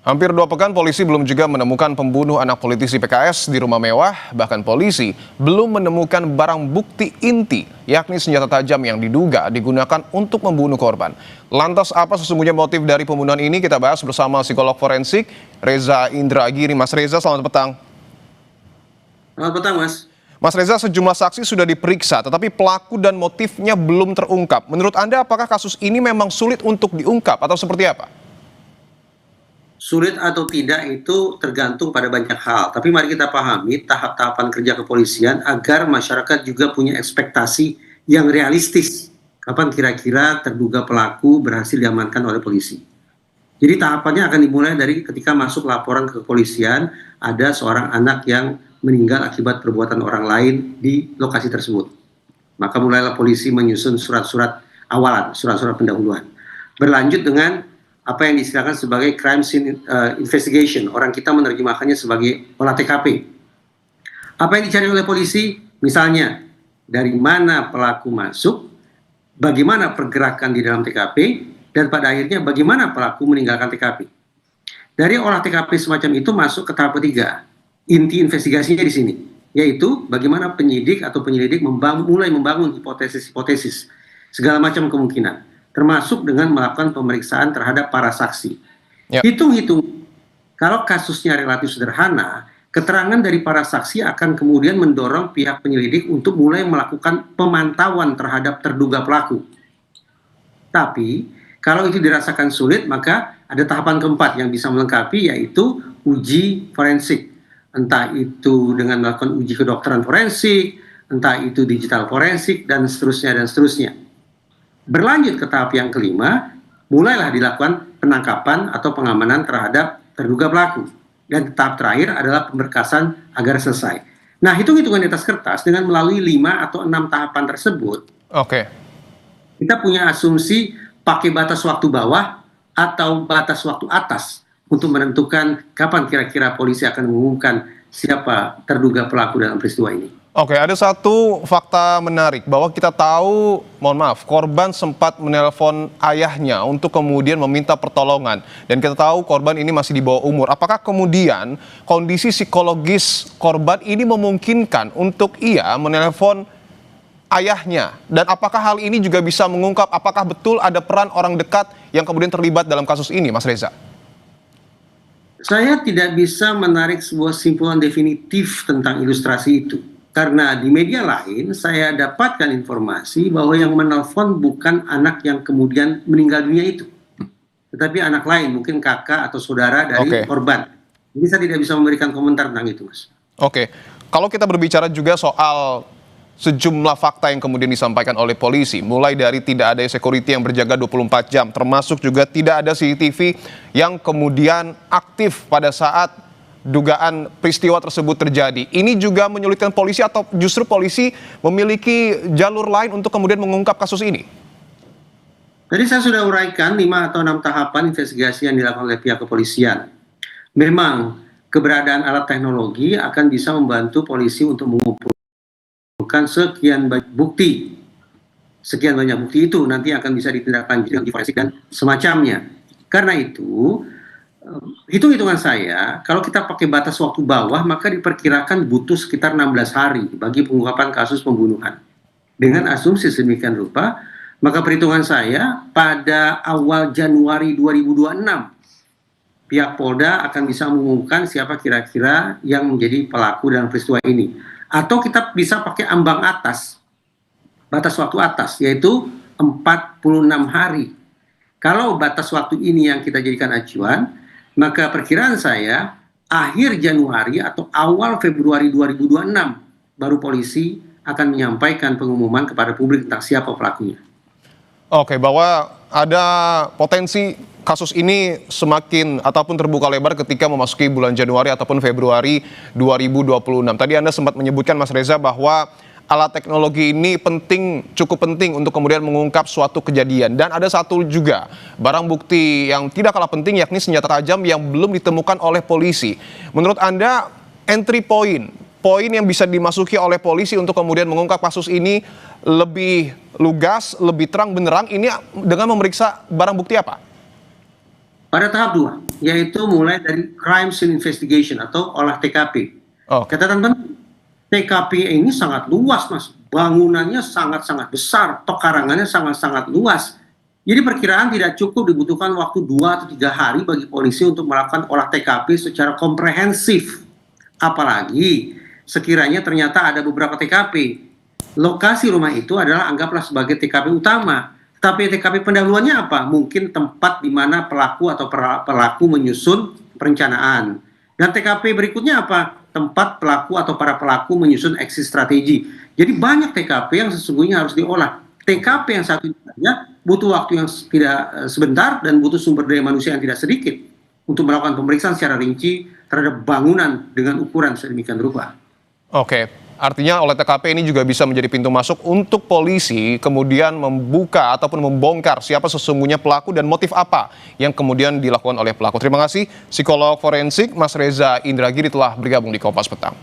Hampir 2 pekan polisi belum juga menemukan pembunuh anak politisi PKS di rumah mewah. Bahkan polisi belum menemukan barang bukti inti, yakni senjata tajam yang diduga digunakan untuk membunuh korban. Lantas apa sesungguhnya motif dari pembunuhan ini? Kita bahas bersama psikolog forensik Reza Indragiri. Mas Reza, selamat petang. Selamat petang, Mas. Mas Reza, sejumlah saksi sudah diperiksa, tetapi pelaku dan motifnya belum terungkap. Menurut Anda, apakah kasus ini memang sulit untuk diungkap atau seperti apa? Sulit atau tidak itu tergantung pada banyak hal. Tapi mari kita pahami tahap-tahapan kerja kepolisian agar masyarakat juga punya ekspektasi yang realistis. Kapan kira-kira terduga pelaku berhasil diamankan oleh polisi. Jadi tahapannya akan dimulai dari ketika masuk laporan ke kepolisian, ada seorang anak yang meninggal akibat perbuatan orang lain di lokasi tersebut. Maka mulailah polisi menyusun surat-surat awalan, surat-surat pendahuluan. Berlanjut dengan apa yang disediakan sebagai crime scene investigation. Orang kita menerjemahkannya sebagai olah TKP. Apa yang dicari oleh polisi? Misalnya, dari mana pelaku masuk, bagaimana pergerakan di dalam TKP, dan pada akhirnya bagaimana pelaku meninggalkan TKP. Dari olah TKP semacam itu masuk ke tahap ketiga. Inti investigasinya di sini, yaitu bagaimana penyidik atau penyelidik mulai membangun hipotesis-hipotesis, segala macam kemungkinan, termasuk dengan melakukan pemeriksaan terhadap para saksi. Hitung-hitung, kalau kasusnya relatif sederhana, keterangan dari para saksi akan kemudian mendorong pihak penyelidik untuk mulai melakukan pemantauan terhadap terduga pelaku. Tapi, kalau itu dirasakan sulit, maka ada tahapan keempat yang bisa melengkapi, yaitu uji forensik. Entah itu dengan melakukan uji kedokteran forensik, entah itu digital forensik, dan seterusnya, dan seterusnya. Berlanjut ke tahap yang kelima, mulailah dilakukan penangkapan atau pengamanan terhadap terduga pelaku. Dan tahap terakhir adalah pemberkasan agar selesai. Nah, hitung-hitungan di atas kertas dengan melalui 5 atau 6 tahapan tersebut, kita punya asumsi pakai batas waktu bawah atau batas waktu atas untuk menentukan kapan kira-kira polisi akan mengumumkan siapa terduga pelaku dalam peristiwa ini. Ada satu fakta menarik bahwa kita tahu, mohon maaf, korban sempat menelpon ayahnya untuk kemudian meminta pertolongan. Dan kita tahu korban ini masih di bawah umur. Apakah kemudian kondisi psikologis korban ini memungkinkan untuk ia menelpon ayahnya? Dan apakah hal ini juga bisa mengungkap apakah betul ada peran orang dekat yang kemudian terlibat dalam kasus ini, Mas Reza? Saya tidak bisa menarik sebuah simpulan definitif tentang ilustrasi itu. Karena di media lain saya dapatkan informasi bahwa yang menelpon bukan anak yang kemudian meninggal dunia itu, tetapi anak lain, mungkin kakak atau saudara dari korban. Jadi saya tidak bisa memberikan komentar tentang itu, Mas. Kalau kita berbicara juga soal sejumlah fakta yang kemudian disampaikan oleh polisi, mulai dari tidak ada security yang berjaga 24 jam, termasuk juga tidak ada CCTV yang kemudian aktif pada saat dugaan peristiwa tersebut terjadi. Ini juga menyulitkan polisi atau justru polisi memiliki jalur lain untuk kemudian mengungkap kasus ini? Tadi saya sudah uraikan 5 atau 6 tahapan investigasi yang dilakukan oleh pihak kepolisian. Memang keberadaan alat teknologi akan bisa membantu polisi untuk mengumpulkan sekian banyak bukti. Sekian banyak bukti itu nanti akan bisa ditindaklanjuti di forensik dan semacamnya. Karena itu, hitung-hitungan saya, kalau kita pakai batas waktu bawah, maka diperkirakan butuh sekitar 16 hari bagi pengungkapan kasus pembunuhan. Dengan asumsi sedemikian rupa, maka perhitungan saya pada awal Januari 2026, pihak Polda akan bisa mengumumkan siapa kira-kira yang menjadi pelaku dalam peristiwa ini. Atau kita bisa pakai ambang atas, batas waktu atas, yaitu 46 hari. Kalau batas waktu ini yang kita jadikan acuan, maka perkiraan saya akhir Januari atau awal Februari 2026 baru polisi akan menyampaikan pengumuman kepada publik tentang siapa pelakunya. Bahwa ada potensi kasus ini semakin ataupun terbuka lebar ketika memasuki bulan Januari ataupun Februari 2026. Tadi Anda sempat menyebutkan, Mas Reza, bahwa alat teknologi ini cukup penting untuk kemudian mengungkap suatu kejadian. Dan ada satu juga barang bukti yang tidak kalah penting, yakni senjata tajam yang belum ditemukan oleh polisi. Menurut Anda, entry point yang bisa dimasuki oleh polisi untuk kemudian mengungkap kasus ini lebih lugas, lebih terang benderang, ini dengan memeriksa barang bukti apa? Pada tahap 2. yaitu mulai dari crime scene investigation atau olah TKP. Oke. Catatan penting, TKP ini sangat luas, Mas. Bangunannya sangat-sangat besar, karangannya sangat-sangat luas. Jadi perkiraan tidak cukup, dibutuhkan waktu 2 atau 3 hari bagi polisi untuk melakukan olah TKP secara komprehensif. Apalagi sekiranya ternyata ada beberapa TKP. Lokasi rumah itu adalah anggaplah sebagai TKP utama. Tapi TKP pendahuluannya apa? Mungkin tempat di mana pelaku atau pelaku menyusun perencanaan. Dan TKP berikutnya apa? Tempat pelaku atau para pelaku menyusun exit strategi. Jadi banyak TKP yang sesungguhnya harus diolah. TKP yang satu saja butuh waktu yang tidak sebentar dan butuh sumber daya manusia yang tidak sedikit untuk melakukan pemeriksaan secara rinci terhadap bangunan dengan ukuran sedemikian rupa. Oke, artinya olah TKP ini juga bisa menjadi pintu masuk untuk polisi kemudian membuka ataupun membongkar siapa sesungguhnya pelaku dan motif apa yang kemudian dilakukan oleh pelaku. Terima kasih psikolog forensik Mas Reza Indragiri telah bergabung di Kompas Petang.